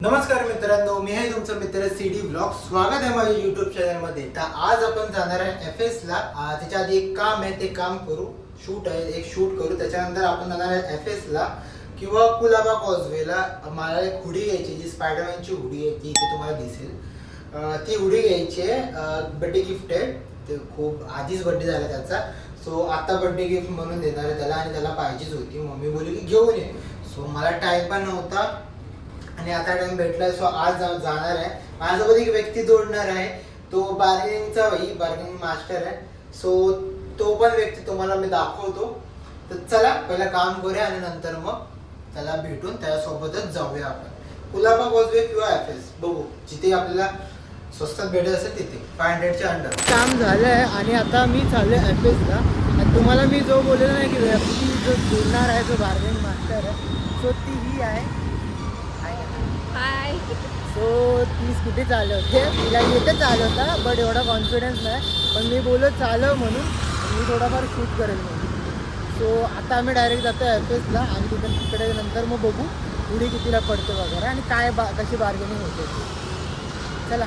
नमस्कार मित्रांनो, मी आहे तुमचा मित्र सीडी ब्लॉग. स्वागत आहे माझ्या यूट्यूब चॅनलमध्ये. तर आज आपण जाणार आहे एफएस ला. त्याच्या आधी एक काम आहे, ते काम करू. शूट आहे, एक शूट करू. त्याच्यानंतर आपण जाणार आहे एफएस ला किंवा कुलाबा कॉजवेला. मला एक हुडी घ्यायची, जी स्पायडरमॅनची हुडी आहे, ती इथे तुम्हाला दिसेल. ती हुडी घ्यायची आहे. बर्थडे गिफ्ट आहे. ते खूप आधीच बर्थडे झाला त्याचा. सो आता बर्थडे गिफ्ट म्हणून देणार आहे त्याला, आणि त्याला पाहिजेच होती. मम्मी बोलली की घेऊन ये. सो मला टाइम पण नव्हता आणि आता टाइम भेटलाय. सो आज जाणार आहे. माझ्यासोबत एक व्यक्ती जोडणार आहे. तो बार्गेनिंग मास्टर आहे. सो तो पण व्यक्ती तुम्हाला मी दाखवतो. तर चला पहिला काम करूया आणि नंतर मग त्याला भेटून त्यासोबतच जाऊया आपण कुलाबा कॉजवे किंवा एफएस. बघू जिथे आपल्याला स्वस्तात भेटत असेल तिथे. 500च्या अंडर काम झालंय आणि आता मी चाललोय एफएसला. आणि तुम्हाला मी जो बोललेलो नाही की व्यक्ती जो जोडणार आहे, जो बार्गेनिंग मास्टर आहे, सो ती ही आहे. हाय. सो ती स्कूटी चालवते. तिला येतच चालवता, बट एवढा कॉन्फिडन्स नाही. पण मी बोललो चालव म्हणून, मी थोडाफार शूट करेल म्हणून. सो आता आम्ही डायरेक्ट जातो एफएसला आणि तिकडे नंतर मग बघू उडी कितीला पडते वगैरे आणि काय कशी बार्गेनिंग होते. चला.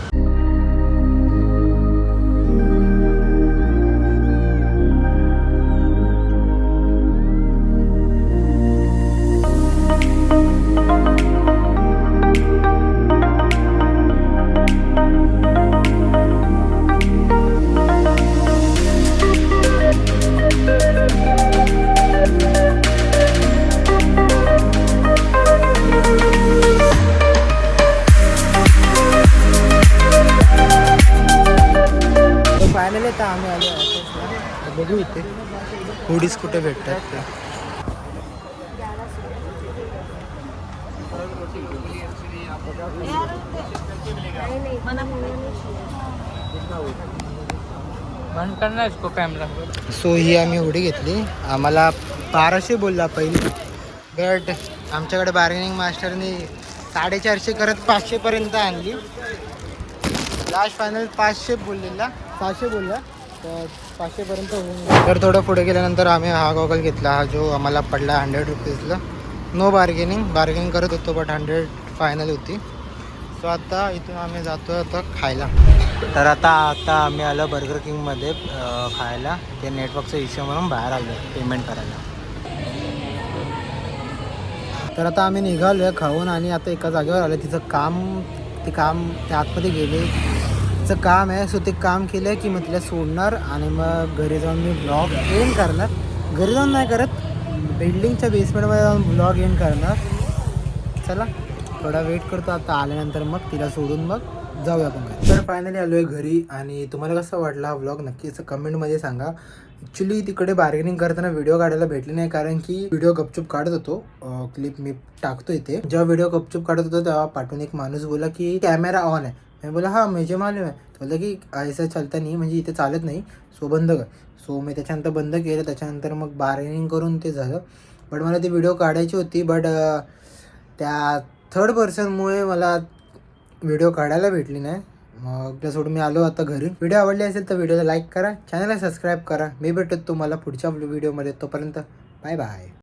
फायनली आता आम्ही आलो एफएसला. बघू इथे हुडीज कुठे भेटतात ते. बंद करना इसको कैमरा. सो ही आम्ही हुडी घेतली. आम्हाला 1200 बोलला पहिले, बट आमच्याकडे बार्गेनिंग मास्टरने 450 करत 500 पर्यंत आणली. लास्ट फायनल 500 बोललेला, 600 बोलला, तर 500 पर्यंत होऊन. तर थोडं पुढे गेल्यानंतर आम्ही हा गॉगल घेतला, हा जो आम्हाला पडला 100 रुपीजला. नो बार्गेनिंग करत होतो, बट 100 फायनल होती. सो आता इथून आम्ही जातो आता खायला. तर आता आम्ही आलो बर्गर किंगमध्ये खायला. ते नेटवर्कचा इश्यू म्हणून बाहेर आलो पेमेंट करायला. तर आता आम्ही निघालो आहे खाऊन आणि आता एका जागेवर आलो. तिचं काम त्या आतमध्ये गेले. तिचं काम आहे. सो ते काम केलं की मग तिला सोडणार आणि मग घरी जाऊन मी ब्लॉग एंड करणार. घरी जाऊन नाही करत, बिल्डिंगच्या बेसमेंटमध्ये जाऊन ब्लॉग एंड करणार. चला थोडा वेट करतो. आता आल्यानंतर मग तिला सोडून मग जाऊया आपण घरी. तर फायनली आलो आहे घरी. आणि तुम्हाला कसा वाटला हा ब्लॉग नक्कीच कमेंटमध्ये सांगा. ॲक्च्युली तिकडे बार्गेनिंग करताना व्हिडिओ काढायला भेटले नाही, कारण की व्हिडिओ गपचूप काढत होतो. क्लिप मी टाकतो इथे. जेव्हा व्हिडिओ गपचूप काढत होतो तेव्हा पाठून एक माणूस बोला की कॅमेरा ऑन आहे. मी बोला हा मुझे मालूम आहे. बोललं की ऐसा चलता नाही, म्हणजे इथे चालत नाही, सो बंद कर. सो मी त्याच्यानंतर बंद केलं. त्याच्यानंतर मग बार्गेनिंग करून ते झालं. बट मला ती व्हिडिओ काढायची होती, बट त्या थर्ड पर्सनमुळे मला व्हिडिओ काढायला भेटली नाही. मग त्या सोडून मी आलो आता घरी. व्हिडिओ आवडली असेल तर व्हिडिओला लाईक करा, चॅनलला सबस्क्राईब करा. मी भेटतो तुम्हाला पुढच्या व्हिडिओमध्ये. तोपर्यंत बाय बाय.